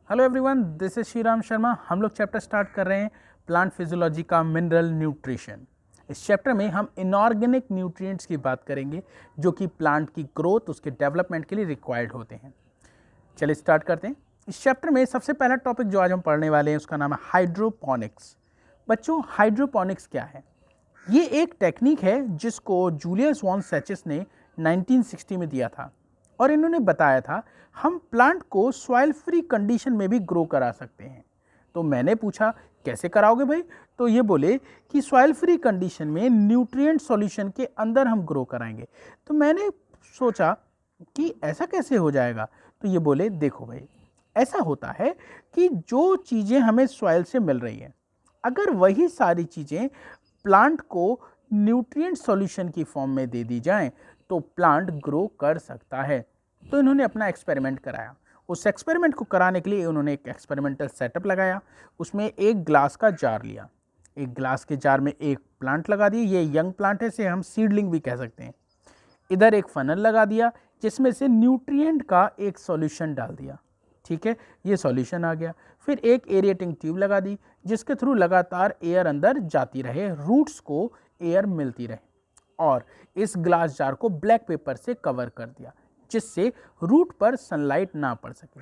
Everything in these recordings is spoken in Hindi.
Hello everyone, this is Shriram Sharma. हम लोग चैप्टर स्टार्ट कर रहे हैं प्लांट फिजियोलॉजी का मिनरल न्यूट्रिशन। इस चैप्टर में हम इनऑर्गेनिक न्यूट्रिएंट्स की बात करेंगे जो कि प्लांट की ग्रोथ, उसके डेवलपमेंट के लिए रिक्वायर्ड होते हैं। चलिए स्टार्ट करते हैं। इस चैप्टर में सबसे पहला टॉपिक जो आज हम पढ़ने वाले हैं उसका नाम है हाइड्रोपोनिक्स। बच्चों, हाइड्रोपोनिक्स क्या है? ये एक टेक्निक है जिसको जूलियस वॉन सेचिस ने 1960 में दिया था और इन्होंने बताया था हम प्लांट को सॉइल फ्री कंडीशन में भी ग्रो करा सकते हैं। तो मैंने पूछा कैसे कराओगे भाई? तो ये बोले कि सॉइल फ्री कंडीशन में न्यूट्रिएंट सॉल्यूशन के अंदर हम ग्रो कराएंगे। तो मैंने सोचा कि ऐसा कैसे हो जाएगा? तो ये बोले देखो भाई, ऐसा होता है कि जो चीज़ें हमें सॉइल से मिल रही हैं, अगर वही सारी चीज़ें प्लांट को न्यूट्रिएंट सॉल्यूशन की फॉर्म में दे दी जाएं तो प्लांट ग्रो कर सकता है। तो इन्होंने अपना एक्सपेरिमेंट कराया। उस एक्सपेरिमेंट को कराने के लिए उन्होंने एक एक्सपेरिमेंटल सेटअप लगाया। उसमें एक ग्लास का जार लिया, एक ग्लास के जार में एक प्लांट लगा दिए। ये यंग प्लांट है, इसे हम सीडलिंग भी कह सकते हैं। इधर एक फनल लगा दिया जिसमें से न्यूट्रिएंट का एक सॉल्यूशन डाल दिया। ठीक है, ये सॉल्यूशन आ गया। फिर एक एरिएटिंग ट्यूब लगा दी जिसके थ्रू लगातार एयर अंदर जाती रहे, रूट्स को एयर मिलती रहे। और इस ग्लास जार को ब्लैक पेपर से कवर कर दिया जिससे रूट पर सनलाइट ना पड़ सके।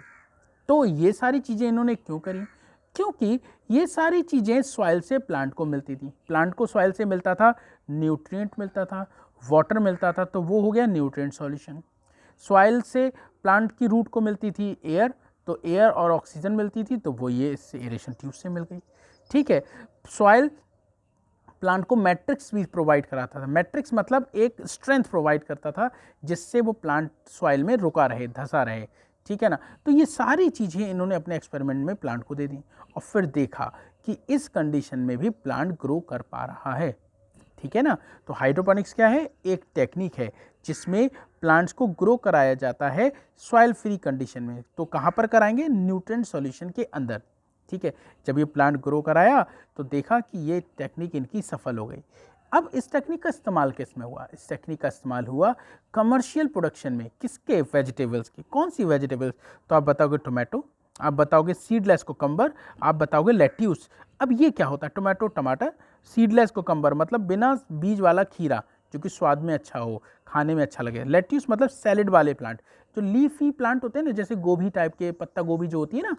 तो ये सारी चीज़ें इन्होंने क्यों करी? क्योंकि ये सारी चीज़ें सॉइल से प्लांट को मिलती थी। प्लांट को सॉइल से मिलता था, न्यूट्रिएंट मिलता था, वाटर मिलता था, तो वो हो गया न्यूट्रिएंट सॉल्यूशन। सॉइल से प्लांट की रूट को मिलती थी एयर, तो एयर और ऑक्सीजन मिलती थी, तो वो ये इससे एरेशन ट्यूब से मिल गई। ठीक है, सॉइल प्लांट को मैट्रिक्स भी प्रोवाइड कराता था। मैट्रिक्स मतलब एक स्ट्रेंथ प्रोवाइड करता था जिससे वो प्लांट सॉइल में रुका रहे, धंसा रहे। ठीक है ना? तो ये सारी चीज़ें इन्होंने अपने एक्सपेरिमेंट में प्लांट को दे दी और फिर देखा कि इस कंडीशन में भी प्लांट ग्रो कर पा रहा है। ठीक है ना? तो हाइड्रोपोनिक्स क्या है? एक टेक्निक है जिसमें प्लांट्स को ग्रो कराया जाता है सॉइल फ्री कंडीशन में। तो कहाँ पर कराएंगे? न्यूट्रिएंट सॉल्यूशन के अंदर। ठीक है, जब ये प्लांट ग्रो कराया तो देखा कि ये टेक्निक इनकी सफल हो गई। अब इस टेक्निक का इस्तेमाल किस में हुआ? इस टेक्निक का इस्तेमाल हुआ कमर्शियल प्रोडक्शन में। किसके? वेजिटेबल्स की। कौन सी वेजिटेबल्स? तो आप बताओगे टोमेटो, आप बताओगे सीडलेस कोकम्बर, आप बताओगे लेट्यूस। अब ये क्या होता है? टोमेटो, टमाटर, सीडलेस कोकम्बर मतलब बिना बीज वाला खीरा जो कि स्वाद में अच्छा हो, खाने में अच्छा लगे। लेट्यूस मतलब सैलेड वाले प्लांट, जो लीफी प्लांट होते हैं ना, जैसे गोभी टाइप के, पत्ता गोभी जो होती है ना,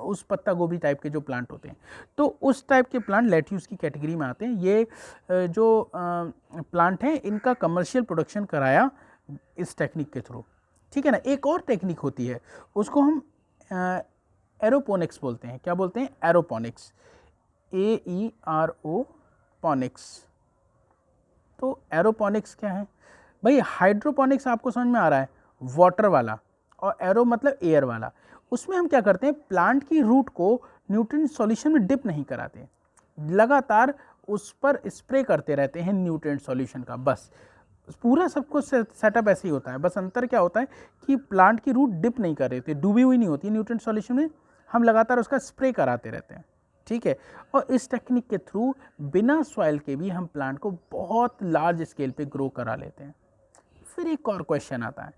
उस पत्ता गोभी टाइप के जो प्लांट होते हैं, तो उस टाइप के प्लांट लेट्यूस की कैटेगरी में आते हैं। ये जो प्लांट हैं इनका कमर्शियल प्रोडक्शन कराया इस टेक्निक के थ्रू। ठीक है ना? एक और टेक्निक होती है, उसको हम एरोपोनिक्स बोलते हैं। क्या बोलते हैं? Aeroponics, AERO पोनिक्स। तो एरोपोनिक्स क्या है भाई? हाइड्रोपोनिक्स आपको समझ में आ रहा है, वाटर वाला, और एरो मतलब एयर वाला। उसमें हम क्या करते हैं? प्लांट की रूट को न्यूट्रिएंट सॉल्यूशन में डिप नहीं कराते, लगातार उस पर स्प्रे करते रहते हैं न्यूट्रिएंट सॉल्यूशन का। बस पूरा सब कुछ सेटअप ऐसे ही होता है। बस अंतर क्या होता है कि प्लांट की रूट डिप नहीं कर रही होती, डूबी हुई नहीं होती न्यूट्रिएंट सॉल्यूशन में, हम लगातार उसका स्प्रे कराते रहते हैं। ठीक है, और इस टेक्निक के थ्रू बिना सॉइल के भी हम प्लांट को बहुत लार्ज स्केल पे ग्रो करा लेते हैं। फिर एक और क्वेश्चन आता है,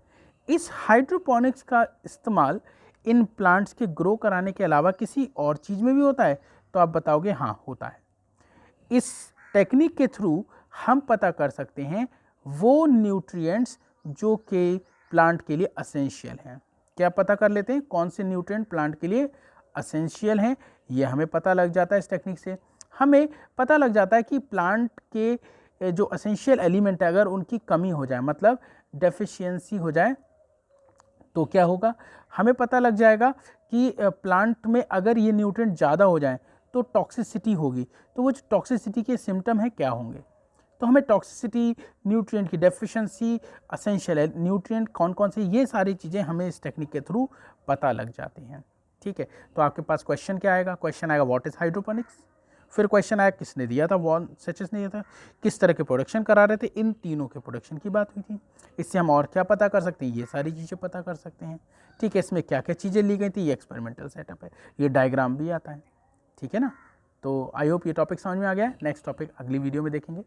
इस हाइड्रोपोनिक्स का इस्तेमाल इन प्लांट्स के ग्रो कराने के अलावा किसी और चीज़ में भी होता है? तो आप बताओगे हाँ, होता है। इस टेक्निक के थ्रू हम पता कर सकते हैं वो न्यूट्रिएंट्स जो कि प्लांट के लिए असेंशियल हैं। क्या पता कर लेते हैं? कौन से न्यूट्रिएंट प्लांट के लिए असेंशियल हैं, ये हमें पता लग जाता है इस टेक्निक से। हमें पता लग जाता है कि प्लांट के जो असेंशियल एलिमेंट है, अगर उनकी कमी हो जाए, मतलब डेफिशिएंसी हो जाए, तो क्या होगा? हमें पता लग जाएगा कि प्लांट में अगर ये न्यूट्रिएंट ज़्यादा हो जाए तो टॉक्सिसिटी होगी। तो वो जो टॉक्सिसिटी के सिम्टम है क्या होंगे? तो हमें टॉक्सिसिटी, न्यूट्रिएंट की डेफिशिएंसी, असेंशियल न्यूट्रिएंट कौन कौन से, ये सारी चीज़ें हमें इस टेक्निक के थ्रू पता लग जाती हैं। ठीक है, तो आपके पास क्वेश्चन क्या आएगा? क्वेश्चन आएगा व्हाट इज हाइड्रोपोनिक्स। फिर क्वेश्चन आया किसने दिया था? वॉन सेचिस ने दिया था। किस तरह के प्रोडक्शन करा रहे थे? इन तीनों के प्रोडक्शन की बात हुई थी। इससे हम और क्या पता कर सकते हैं? ये सारी चीज़ें पता कर सकते हैं। ठीक है, इसमें क्या क्या चीज़ें ली गई थी? ये एक्सपेरिमेंटल सेटअप है, ये डायग्राम भी आता है। ठीक है ना? तो आई होप ये टॉपिक समझ में आ गया है। नेक्स्ट टॉपिक अगली वीडियो में देखेंगे।